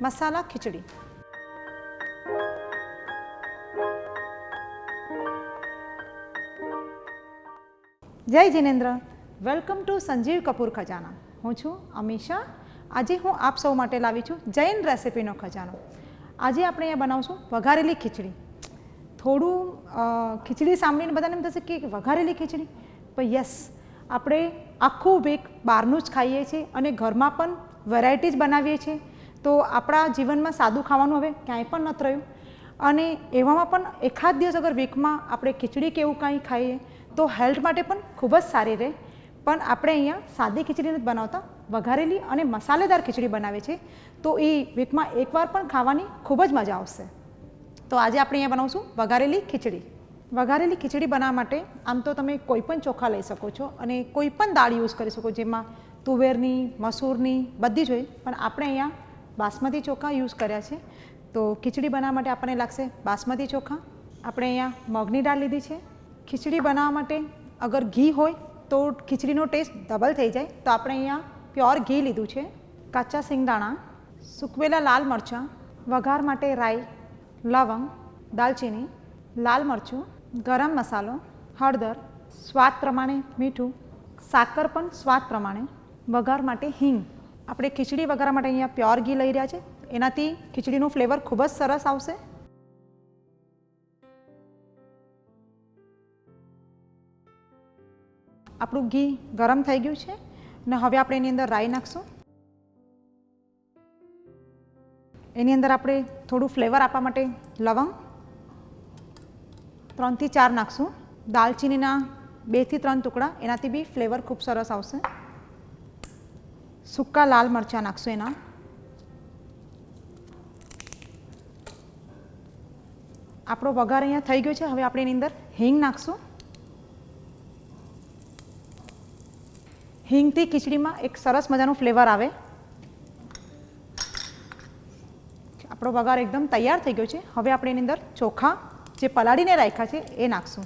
મસાલા ખીચડી. જય Jinendra, welcome to Sanjeev Kapoor ખજાના. હું છું અમીષા. આજે હું આપ સૌ માટે લાવી છું જૈન રેસિપીનો ખજાનો. આજે આપણે અહીંયા બનાવશું વઘારેલી ખીચડી. થોડું ખીચડી સાંભળીને બધાને એમ થશે કે વઘારેલી ખીચડી, પણ યસ, આપણે આખું વીક બહારનું જ ખાઈએ છીએ અને ઘરમાં પણ વેરાયટીઝ બનાવીએ છીએ. તો આપણા જીવનમાં સાદું ખાવાનું હવે ક્યાંય પણ નથી રહ્યું, અને એવામાં પણ એકાદ દિવસ અગર વીકમાં આપણે ખીચડી કે એવું કાંઈ ખાઈએ તો હેલ્થ માટે પણ ખૂબ જ સારી રહે. પણ આપણે અહીંયા સાદી ખીચડી નથી બનાવતા, વઘારેલી અને મસાલેદાર ખીચડી બનાવે છે. તો એ વીકમાં એકવાર પણ ખાવાની ખૂબ જ મજા આવશે. તો આજે આપણે અહીંયા બનાવશું વઘારેલી ખીચડી. વઘારેલી ખીચડી બનાવવા માટે આમ તો તમે કોઈ પણ ચોખા લઈ શકો છો અને કોઈ પણ દાળ યુઝ કરી શકો, જેમાં તુવેરની, મસૂરની બધી જ હોય, પણ આપણે અહીંયા બાસમતી ચોખા યુઝ કર્યા છે. તો ખીચડી બનાવવા માટે આપણને લાગશે બાસમતી ચોખા. આપણે અહીંયા મગની દાળ લીધી છે. ખીચડી બનાવવા માટે અગર ઘી હોય તો ખીચડીનો ટેસ્ટ ડબલ થઈ જાય, તો આપણે અહીંયા પ્યોર ઘી લીધું છે. કાચા સિંગદાણા, સૂકવેલા લાલ મરચાં, વઘાર માટે રાઈ, લવંગ, દાલચીની, લાલ મરચું, ગરમ મસાલો, હળદર, સ્વાદ પ્રમાણે મીઠું, સાકર પણ સ્વાદ પ્રમાણે, વઘાર માટે હિંગ. આપણે ખીચડી વઘારવા માટે અહીંયા પ્યોર ઘી લઈ રહ્યા છે, એનાથી ખીચડીનું ફ્લેવર ખૂબ જ સરસ આવશે. આપણું ઘી ગરમ થઈ ગયું છે અને હવે આપણે એની અંદર રાઈ નાખશું. એની અંદર આપણે થોડું ફ્લેવર આપવા માટે લવંગ 3 થી 4 નાખશું. દાલચીનીના 2 થી 3 ટુકડા, એનાથી બી ફ્લેવર ખૂબ સરસ આવશે. સૂકા લાલ મરચાં નાખશું એના. આપણો વઘાર અહીંયા થઈ ગયો છે. હવે આપણે એની અંદર હિંગ નાખશું. હિંગથી ખીચડીમાં એક સરસ મજાનું ફ્લેવર આવે. આપણો વઘાર એકદમ તૈયાર થઈ ગયો છે. હવે આપણે એની અંદર ચોખા જે પલાળીને રાખ્યા છે એ નાખશું.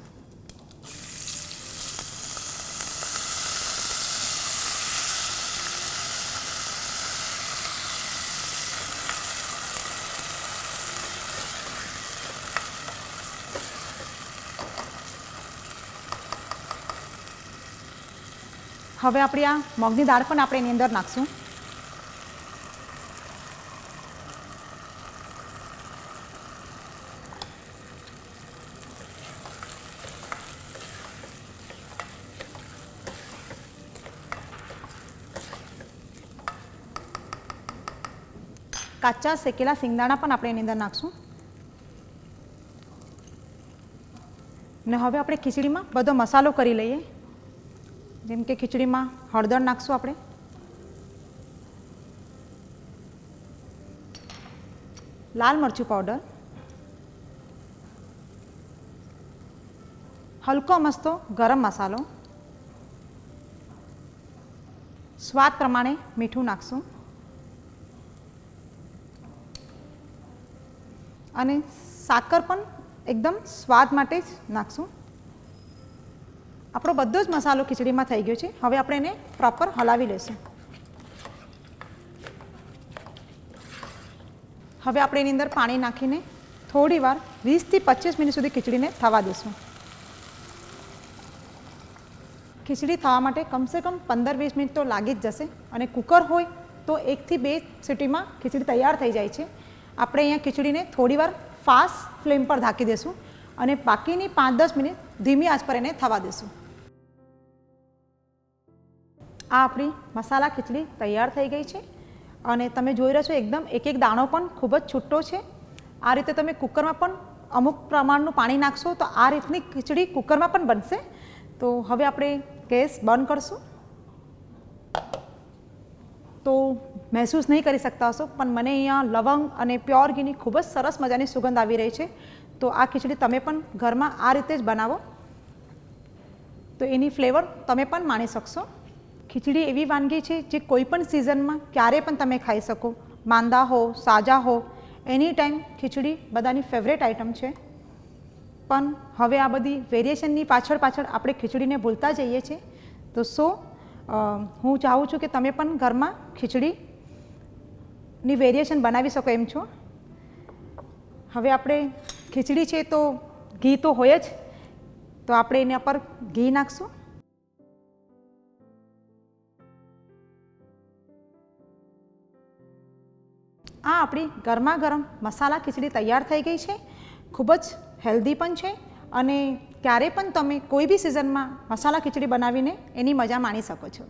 હવે આપણી આ મગની દાળ પણ આપણે એની અંદર નાખશું. કાચા શેકેલા સિંગદાણા પણ આપણે એની અંદર નાખશું. ને હવે આપણે ખીચડીમાં બધો મસાલો કરી લઈએ. જેમ કે ખીચડીમાં હળદર નાખશું આપણે, લાલ મરચું પાવડર, હલકો મસ્તો ગરમ મસાલો, સ્વાદ પ્રમાણે મીઠું નાખશું અને સાકર પણ એકદમ સ્વાદ માટે જ નાખશું. આપણો બધો જ મસાલો ખીચડીમાં થઈ ગયો છે. હવે આપણે એને પ્રોપર હલાવી લઈશું. હવે આપણે એની અંદર પાણી નાખીને થોડી વાર 20 થી 25 મિનિટ સુધી ખીચડીને થવા દઈશું. ખીચડી થવા માટે કમસે કમ 15-20 મિનિટ તો લાગી જ જશે, અને કુકર હોય તો 1 થી 2 સીટીમાં ખીચડી તૈયાર થઈ જાય છે. આપણે અહીંયા ખીચડીને થોડી વાર ફાસ્ટ ફ્લેમ પર ઢાંકી દઈશું અને બાકીની 5-10 મિનિટ ધીમી આંચ પર એને થવા દઈશું. આ આપણી મસાલા ખીચડી તૈયાર થઈ ગઈ છે અને તમે જોઈ રહ્યા છો એકદમ એક એક દાણો પણ ખૂબ જ છૂટો છે. આ રીતે તમે કુકરમાં પણ અમુક પ્રમાણનું પાણી નાખશો તો આ રીતની ખીચડી કુકરમાં પણ બનશે. તો હવે આપણે ગેસ બંધ કરશું. તો મહેસૂસ નહીં કરી શકતા હશો, પણ મને અહીંયા લવંગ અને પ્યોર ઘીની ખૂબ જ સરસ મજાની સુગંધ આવી રહી છે. તો આ ખીચડી તમે પણ ઘરમાં આ રીતે જ બનાવો તો એની ફ્લેવર તમે પણ માણી શકશો. ખીચડી એવી વાનગી છે જે કોઈ પણ સિઝનમાં ક્યારે પણ તમે ખાઈ શકો. માંદા હો, સાજા હો, એની ટાઈમ ખીચડી બધાની ફેવરેટ આઇટમ છે. પણ હવે આ બધી વેરિએશનની પાછળ આપણે ખીચડીને ભૂલતા જઈએ છીએ. તો હું ચાહું છું કે તમે પણ ઘરમાં ખીચડી ની વેરિએશન બનાવી શકો એમ છો. હવે આપણે ખીચડી છે તો ઘી તો હોય જ, તો આપણે એના પર ઘી નાખશું. આ આપણી ગરમા ગરમ મસાલા ખીચડી તૈયાર થઈ ગઈ છે. ખૂબ જ હેલ્ધી પણ છે અને ક્યારે પણ તમે કોઈ બી સિઝનમાં મસાલા ખીચડી બનાવીને એની મજા માણી શકો છો.